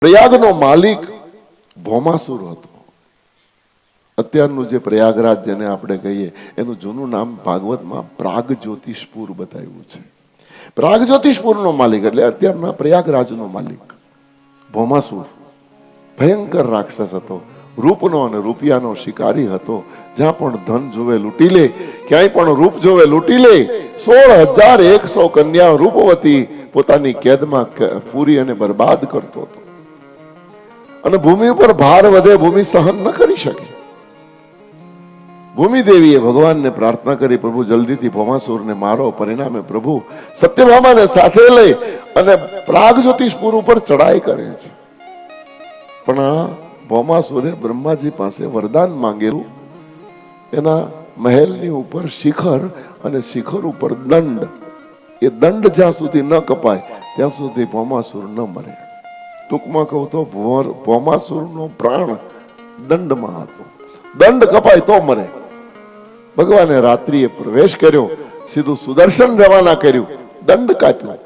પ્રયાગનો માલિક ભૌમાસુર હતો. અત્યારનું જે પ્રયાગરાજ જેને આપણે કહીએ એનું જૂનું નામ ભાગવતમાં પ્રાગજ્યોતિષપુર બતાવ્યું છે. પ્રાગજ્યોતિષપુરનો માલિક એટલે અત્યારના પ્રયાગરાજનો માલિક ભૌમાસુર ભયંકર રાક્ષસ હતો. રૂપનો અને રૂપિયાનો શિકારી હતો. જ્યાં પણ ધન જોવે લૂંટી લે, ક્યાંય પણ રૂપ જોવે લૂંટી લે. 16,100 કન્યા રૂપવતી પોતાની કેદમાં પૂરી અને બરબાદ કરતો હતો. અને ભૂમિ ઉપર ભાર વધે, ભૂમિ સહન ન કરી શકે. ભૂમિ દેવીએ ભગવાનને પ્રાર્થના કરી, પ્રભુ જલ્દીથી ભૌમાસુરને મારો. પરિણામે પ્રભુ સત્યભામાને સાથે લઈ અને પ્રાગજ્યોતિષપુર ઉપર ચડાઈ કરે છે. પણ આ ભૌમાસુરે બ્રહ્માજી પાસે વરદાન માંગેલું. એના મહેલની ઉપર શિખર અને શિખર ઉપર દંડ. એ દંડ જ્યાં સુધી ન કપાય ત્યાં સુધી ભૌમાસુર ન મરે. ટૂંકમાં કહું તો ભૌમાસુરનો પ્રાણ દંડમાં હતો. દંડ કપાય તો મરે. ભગવાને રાત્રિએ પ્રવેશ કર્યો, સીધું સુદર્શન રવાના કર્યું, દંડ કાપ્યો.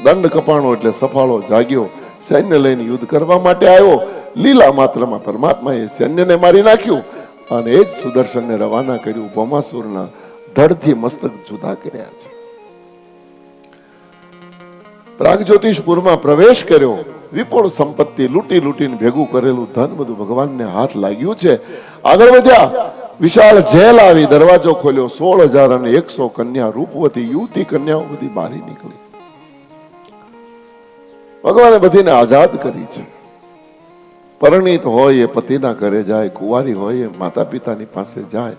દંડ કપાણો એટલે સફાળો જાગ્યો, સૈન્ય લઈને યુદ્ધ કરવા માટે આવ્યો. લીલા માત્રમાં પરમાત્માએ સૈન્યને મારી નાખ્યું અને એ જ સુદર્શનને રવાના કર્યું. ભૌમાસુરના ધડથી મસ્તક જુદા કર્યા છે. પ્રાગજ્યોતિષપુરમાં પ્રવેશ કર્યો. વિપુળ સંપત્તિ લૂંટી લૂંટીને ભેગું કરેલું ધન બધું ભગવાનને હાથ લાગ્યું છે. આગળ વધ્યા, વિશાળ જેલ આવી, દરવાજો ખોલ્યો. 16,100 કન્યા રૂપવતી યુવતી કન્યાઓ બધી બારી નીકળી. ભગવાને બધીને આઝાદ કરી છે. પરણિત હોય એ પતિના ઘરે જાય, કુંવારી હોય એ માતા પિતાની પાસે જાય.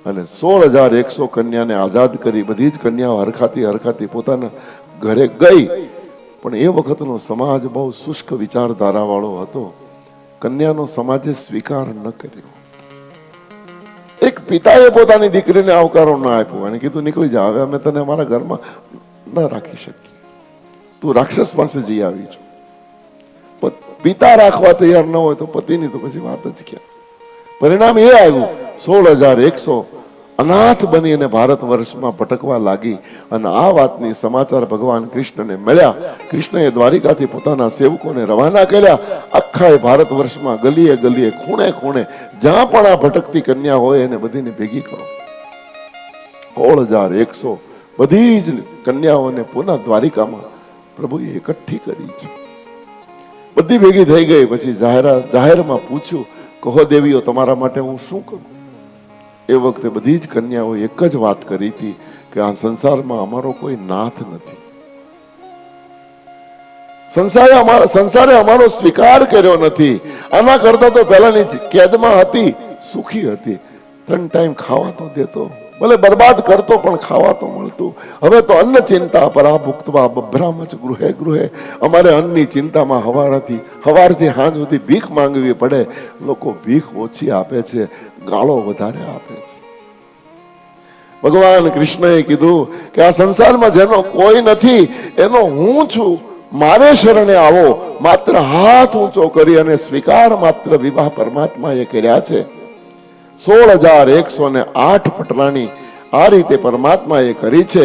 અને 16,100 કન્યાને આઝાદ કરી. બધી જ કન્યાઓ હરખાતી પોતાના ઘરે ગઈ. પણ એ વખતનો સમાજ બહુ શુષ્ક વિચારધારા વાળો હતો. કન્યાનો સમાજે સ્વીકાર ન કર્યો. એક પિતાએ પોતાની દીકરીને આવકારો ના આપ્યો. એને કીધું નીકળી જા, હવે અમે તને અમારા ઘરમાં ન રાખી શકીએ, તું રાક્ષસ પાસે જઈ આવી છું. પિતા રાખવા તૈયાર ન હોય તો પતિની તો પછી વાત જ ક્યાં. પરિણામ એ આવ્યું, 16,100 અનાથ બની અને ભારત વર્ષમાં ભટકવા લાગી. અને આ વાતની સમાચાર ભગવાન કૃષ્ણને મળ્યા. કૃષ્ણએ દ્વારિકાથી પોતાના સેવકોને રવાના કર્યા. આખા ભારત વર્ષમાં ગલીએ ગલીએ, ખૂણે ખૂણે જ્યાં પણ આ ભટકતી કન્યા હોય એને બધીને ભેગી કરો. 16,100 બધી જ કન્યાઓને પુનઃ દ્વારિકામાં પ્રભુએ એકઠી કરી છે. બધી ભેગી થઈ ગઈ. પછી જાહેરમાં પૂછ્યું, કહો દેવીઓ, તમારા માટે હું શું કરું? એ વખતે બધી જ કન્યાઓ એક જ વાત કરી હતી કે આ સંસારમાં અમારો કોઈ નાથ નથી. સંસારે અમારો સ્વીકાર કર્યો નથી. આના કરતા તો પહેલાની કેદમાં હતી, સુખી હતી. 3 ટાઈમ ખાવા તો દેતો, ભલે બરબાદ કરતો પણ ખાવા તો મળતું. હવે તો અન્ન ચિંતા પરા ભુક્તવા બભ્રામચ ગૃહે ગૃહે. અમારે અન્નની ચિંતામાં હવારથી સાંજ સુધી ભીખ માંગવી પડે. લોકો ભીખ ઓછી આપે છે, ગાળો વધારે આપે છે. ભગવાન કૃષ્ણએ કીધું કે આ સંસારમાં જેનો કોઈ નથી એનો હું છું. મારે શરણે આવો. માત્ર હાથ ઊંચો કરી અને સ્વીકાર માત્ર વિવાહ પરમાત્માએ કર્યા છે. 16,108 પટરાણી આ રીતે પરમાત્માએ કરી છે.